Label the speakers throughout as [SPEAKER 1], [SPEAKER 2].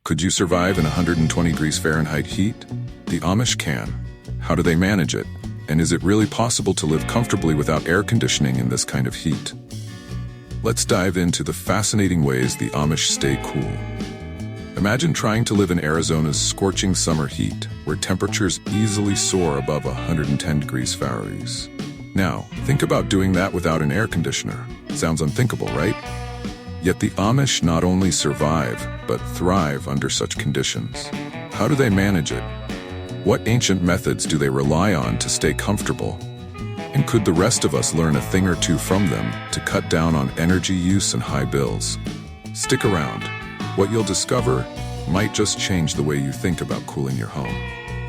[SPEAKER 1] Could you survive in 120 degrees Fahrenheit heat? The Amish can. How do they manage it? And is it really possible to live comfortably without air conditioning in this kind of heat? Let's dive into the fascinating ways the Amish stay cool. Imagine trying to live in Arizona's scorching summer heat, where temperatures easily soar above 110 degrees Fahrenheit. Now, think about doing that without an air conditioner. Sounds unthinkable, right? Yet the Amish not only survive, but thrive under such conditions. How do they manage it? What ancient methods do they rely on to stay comfortable? And could the rest of us learn a thing or two from them to cut down on energy use and high bills? Stick around. What you'll discover might just change the way you think about cooling your home.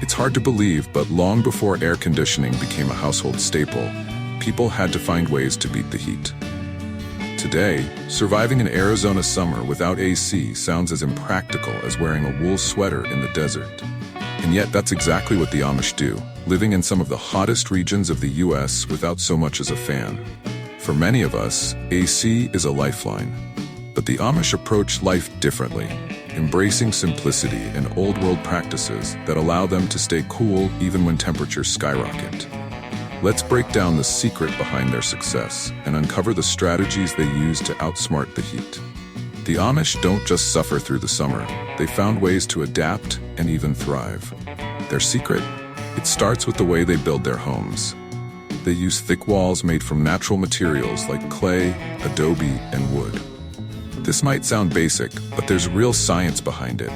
[SPEAKER 1] It's hard to believe, but long before air conditioning became a household staple, people had to find ways to beat the heat. Today, surviving an Arizona summer without AC sounds as impractical as wearing a wool sweater in the desert. And yet that's exactly what the Amish do, living in some of the hottest regions of the US without so much as a fan. For many of us, AC is a lifeline. But the Amish approach life differently, embracing simplicity and old-world practices that allow them to stay cool even when temperatures skyrocket. Let's break down the secret behind their success and uncover the strategies they use to outsmart the heat. The Amish don't just suffer through the summer, they found ways to adapt and even thrive. Their secret? It starts with the way they build their homes. They use thick walls made from natural materials like clay, adobe, and wood. This might sound basic, but there's real science behind it.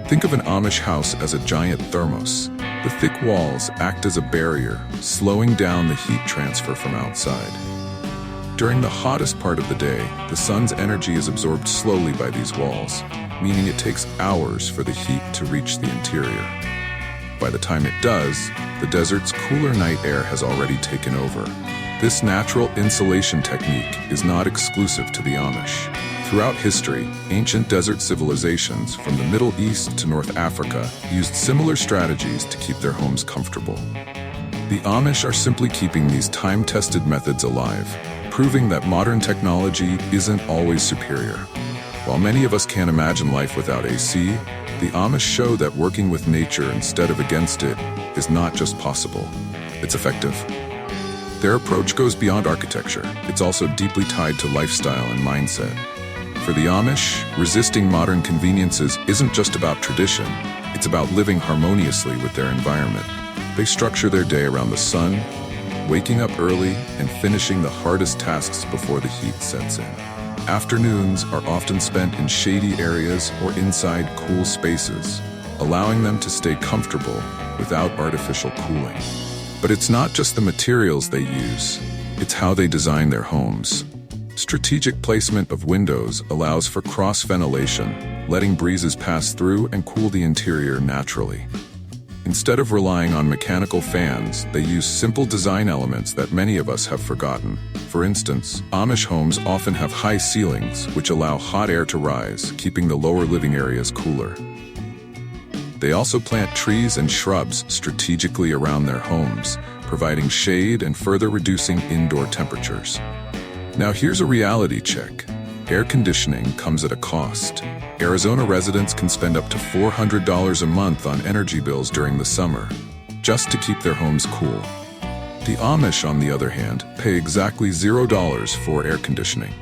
[SPEAKER 1] Think of an Amish house as a giant thermos. The thick walls act as a barrier, slowing down the heat transfer from outside. During the hottest part of the day, the sun's energy is absorbed slowly by these walls, meaning it takes hours for the heat to reach the interior. By the time it does, the desert's cooler night air has already taken over. This natural insulation technique is not exclusive to the Amish. Throughout history, ancient desert civilizations from the Middle East to North Africa used similar strategies to keep their homes comfortable. The Amish are simply keeping these time-tested methods alive, proving that modern technology isn't always superior. While many of us can't imagine life without AC, the Amish show that working with nature instead of against it is not just possible, it's effective. Their approach goes beyond architecture. It's also deeply tied to lifestyle and mindset. For the Amish, resisting modern conveniences isn't just about tradition, it's about living harmoniously with their environment. They structure their day around the sun, waking up early and finishing the hardest tasks before the heat sets in. Afternoons are often spent in shady areas or inside cool spaces, allowing them to stay comfortable without artificial cooling. But it's not just the materials they use, it's how they design their homes. Strategic placement of windows allows for cross-ventilation, letting breezes pass through and cool the interior naturally. Instead of relying on mechanical fans, they use simple design elements that many of us have forgotten. For instance, Amish homes often have high ceilings, which allow hot air to rise, keeping the lower living areas cooler. They also plant trees and shrubs strategically around their homes, providing shade and further reducing indoor temperatures. Now here's a reality check. Air conditioning comes at a cost. Arizona residents can spend up to $400 a month on energy bills during the summer, just to keep their homes cool. The Amish, on the other hand, pay exactly $0 for air conditioning.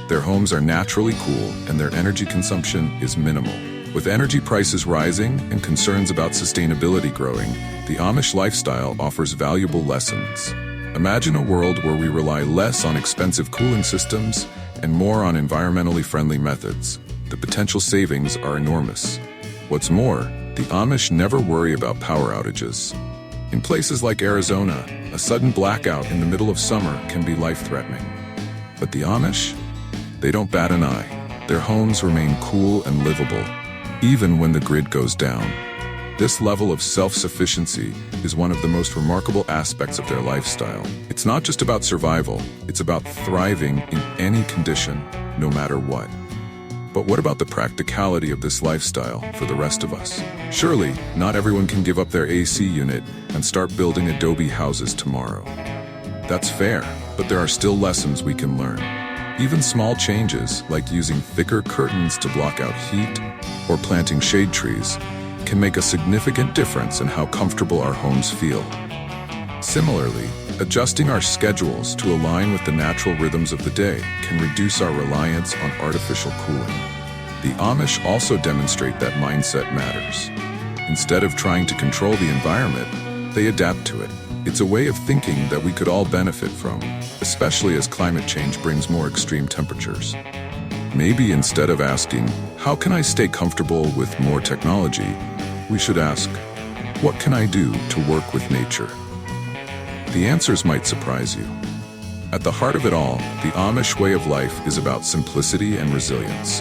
[SPEAKER 1] Their homes are naturally cool and their energy consumption is minimal. With energy prices rising and concerns about sustainability growing, the Amish lifestyle offers valuable lessons. Imagine a world where we rely less on expensive cooling systems and more on environmentally friendly methods. The potential savings are enormous. What's more, the Amish never worry about power outages. In places like Arizona, a sudden blackout in the middle of summer can be life-threatening. But the Amish? They don't bat an eye. Their homes remain cool and livable, even when the grid goes down. This level of self-sufficiency is one of the most remarkable aspects of their lifestyle. It's not just about survival, it's about thriving in any condition, no matter what. But what about the practicality of this lifestyle for the rest of us? Surely, not everyone can give up their AC unit and start building adobe houses tomorrow. That's fair, but there are still lessons we can learn. Even small changes, like using thicker curtains to block out heat or planting shade trees, can make a significant difference in how comfortable our homes feel. Similarly, adjusting our schedules to align with the natural rhythms of the day can reduce our reliance on artificial cooling. The Amish also demonstrate that mindset matters. Instead of trying to control the environment, they adapt to it. It's a way of thinking that we could all benefit from, especially as climate change brings more extreme temperatures. Maybe instead of asking, how can I stay comfortable with more technology, we should ask, what can I do to work with nature? The answers might surprise you. At the heart of it all, the Amish way of life is about simplicity and resilience.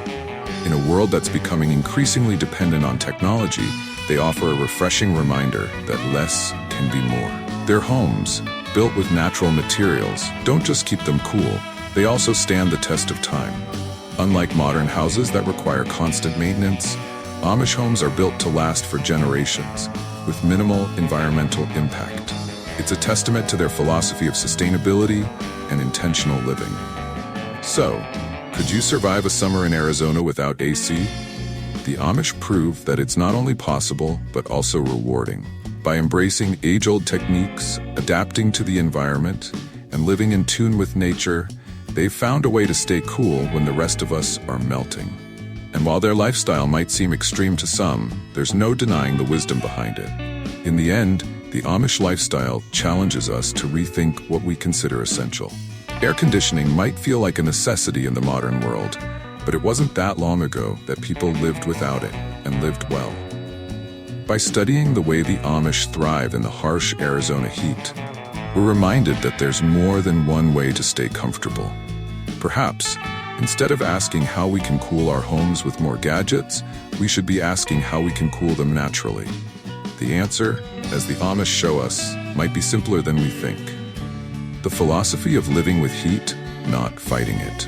[SPEAKER 1] In a world that's becoming increasingly dependent on technology, they offer a refreshing reminder that less can be more. Their homes, built with natural materials, don't just keep them cool, they also stand the test of time. Unlike modern houses that require constant maintenance, Amish homes are built to last for generations, with minimal environmental impact. It's a testament to their philosophy of sustainability and intentional living. So, could you survive a summer in Arizona without AC? The Amish prove that it's not only possible, but also rewarding. By embracing age-old techniques, adapting to the environment, and living in tune with nature, they've found a way to stay cool when the rest of us are melting. And while their lifestyle might seem extreme to some, there's no denying the wisdom behind it. In the end, the Amish lifestyle challenges us to rethink what we consider essential. Air conditioning might feel like a necessity in the modern world, but it wasn't that long ago that people lived without it and lived well. By studying the way the Amish thrive in the harsh Arizona heat, we're reminded that there's more than one way to stay comfortable. Perhaps, instead of asking how we can cool our homes with more gadgets, we should be asking how we can cool them naturally. The answer, as the Amish show us, might be simpler than we think. The philosophy of living with heat, not fighting it.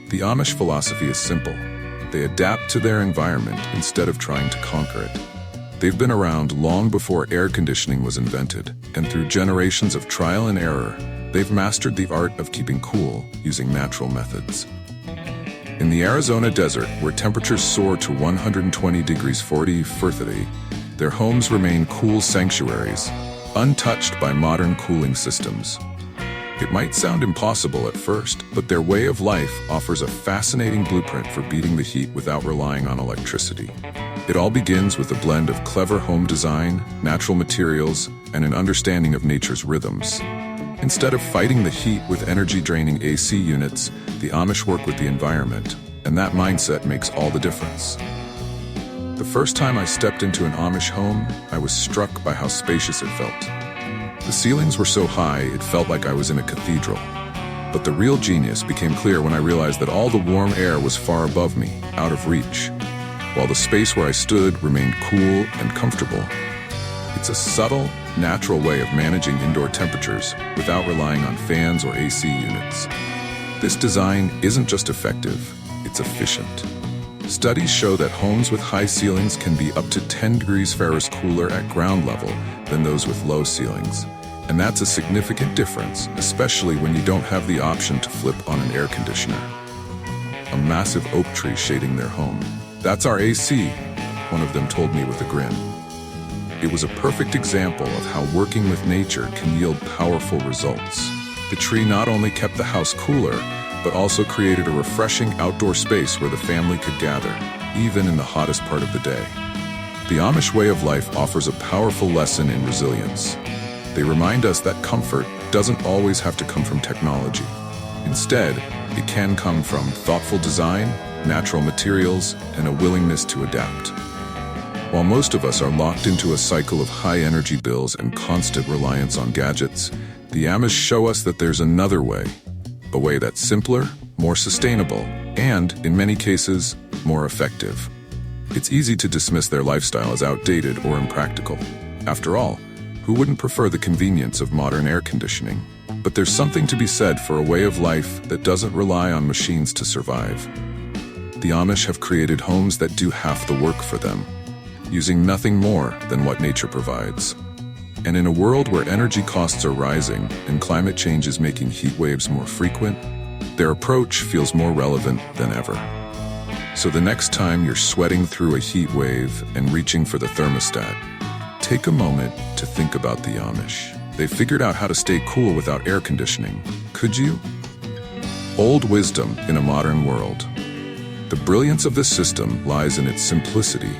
[SPEAKER 1] The Amish philosophy is simple. They adapt to their environment instead of trying to conquer it. They've been around long before air conditioning was invented, and through generations of trial and error, they've mastered the art of keeping cool using natural methods. In the Arizona desert, where temperatures soar to 120 degrees 40 Fahrenheit, their homes remain cool sanctuaries, untouched by modern cooling systems. It might sound impossible at first, but their way of life offers a fascinating blueprint for beating the heat without relying on electricity. It all begins with a blend of clever home design, natural materials, and an understanding of nature's rhythms. Instead of fighting the heat with energy-draining AC units, the Amish work with the environment, and that mindset makes all the difference. The first time I stepped into an Amish home, I was struck by how spacious it felt. The ceilings were so high, it felt like I was in a cathedral. But the real genius became clear when I realized that all the warm air was far above me, out of reach, while the space where I stood remained cool and comfortable. It's a subtle, natural way of managing indoor temperatures without relying on fans or AC units. This design isn't just effective, it's efficient. Studies show that homes with high ceilings can be up to 10 degrees Fahrenheit cooler at ground level than those with low ceilings. And that's a significant difference, especially when you don't have the option to flip on an air conditioner. A massive oak tree shading their home. "That's our AC," one of them told me with a grin. It was a perfect example of how working with nature can yield powerful results. The tree not only kept the house cooler, but also created a refreshing outdoor space where the family could gather, even in the hottest part of the day. The Amish way of life offers a powerful lesson in resilience. They remind us that comfort doesn't always have to come from technology. Instead, it can come from thoughtful design, natural materials, and a willingness to adapt. While most of us are locked into a cycle of high energy bills and constant reliance on gadgets, the Amish show us that there's another way. A way that's simpler, more sustainable, and, in many cases, more effective. It's easy to dismiss their lifestyle as outdated or impractical. After all, who wouldn't prefer the convenience of modern air conditioning? But there's something to be said for a way of life that doesn't rely on machines to survive. The Amish have created homes that do half the work for them, using nothing more than what nature provides. And in a world where energy costs are rising and climate change is making heat waves more frequent, Their approach feels more relevant than ever. So the next time you're sweating through a heat wave and reaching for the thermostat, take a moment to think about the Amish. They figured out how to stay cool without air conditioning. Could you? Old wisdom in a modern world. The brilliance of this system lies in its simplicity.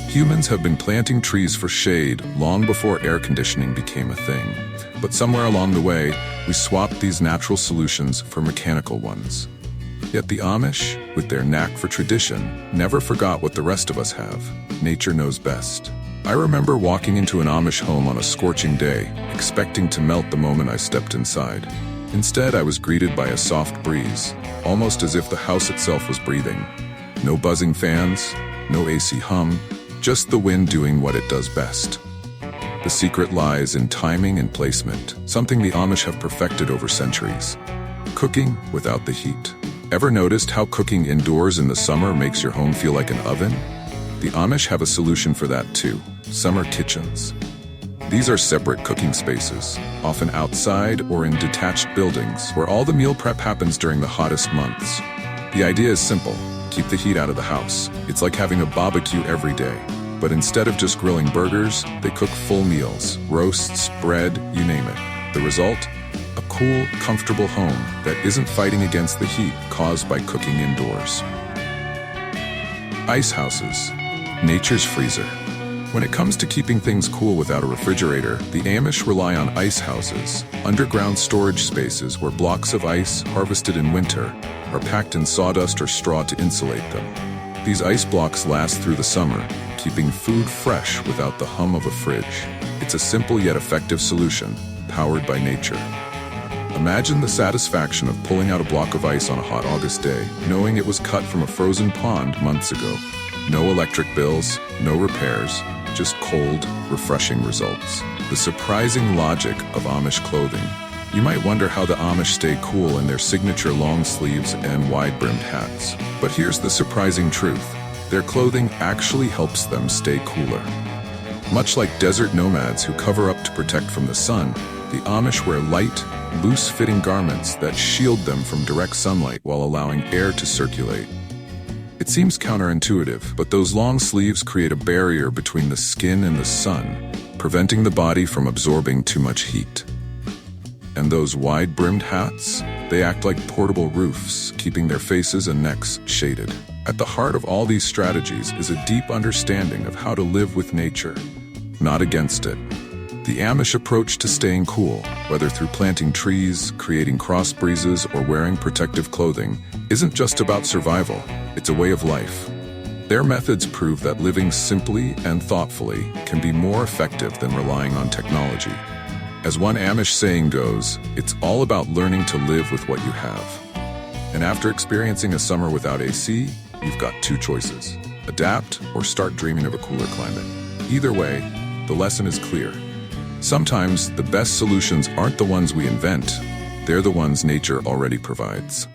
[SPEAKER 1] Humans have been planting trees for shade long before air conditioning became a thing. But somewhere along the way, we swapped these natural solutions for mechanical ones. Yet the Amish, with their knack for tradition, never forgot what the rest of us have. Nature knows best. I remember walking into an Amish home on a scorching day, expecting to melt the moment I stepped inside. Instead, I was greeted by a soft breeze, almost as if the house itself was breathing. No buzzing fans, no AC hum, just the wind doing what it does best. The secret lies in timing and placement, something the Amish have perfected over centuries. Cooking without the heat. Ever noticed how cooking indoors in the summer makes your home feel like an oven? The Amish have a solution for that too: summer kitchens. These are separate cooking spaces, often outside or in detached buildings, where all the meal prep happens during the hottest months. The idea is simple: keep the heat out of the house. It's like having a barbecue every day. But instead of just grilling burgers, they cook full meals, roasts, bread, you name it. The result? A cool, comfortable home that isn't fighting against the heat caused by cooking indoors. Ice houses, nature's freezer. When it comes to keeping things cool without a refrigerator, the Amish rely on ice houses, underground storage spaces where blocks of ice harvested in winter are packed in sawdust or straw to insulate them. These ice blocks last through the summer, keeping food fresh without the hum of a fridge. It's a simple yet effective solution, powered by nature. Imagine the satisfaction of pulling out a block of ice on a hot August day, knowing it was cut from a frozen pond months ago. No electric bills, no repairs, just cold, refreshing results. The surprising logic of Amish clothing. You might wonder how the Amish stay cool in their signature long sleeves and wide-brimmed hats. But here's the surprising truth. Their clothing actually helps them stay cooler. Much like desert nomads who cover up to protect from the sun, the Amish wear light, loose-fitting garments that shield them from direct sunlight while allowing air to circulate. It seems counterintuitive, but those long sleeves create a barrier between the skin and the sun, preventing the body from absorbing too much heat. And those wide-brimmed hats? They act like portable roofs, keeping their faces and necks shaded. At the heart of all these strategies is a deep understanding of how to live with nature, not against it. The Amish approach to staying cool, whether through planting trees, creating cross breezes, or wearing protective clothing, isn't just about survival, it's a way of life. Their methods prove that living simply and thoughtfully can be more effective than relying on technology. As one Amish saying goes, it's all about learning to live with what you have. And after experiencing a summer without AC, you've got two choices: adapt or start dreaming of a cooler climate. Either way, the lesson is clear. Sometimes the best solutions aren't the ones we invent, they're the ones nature already provides.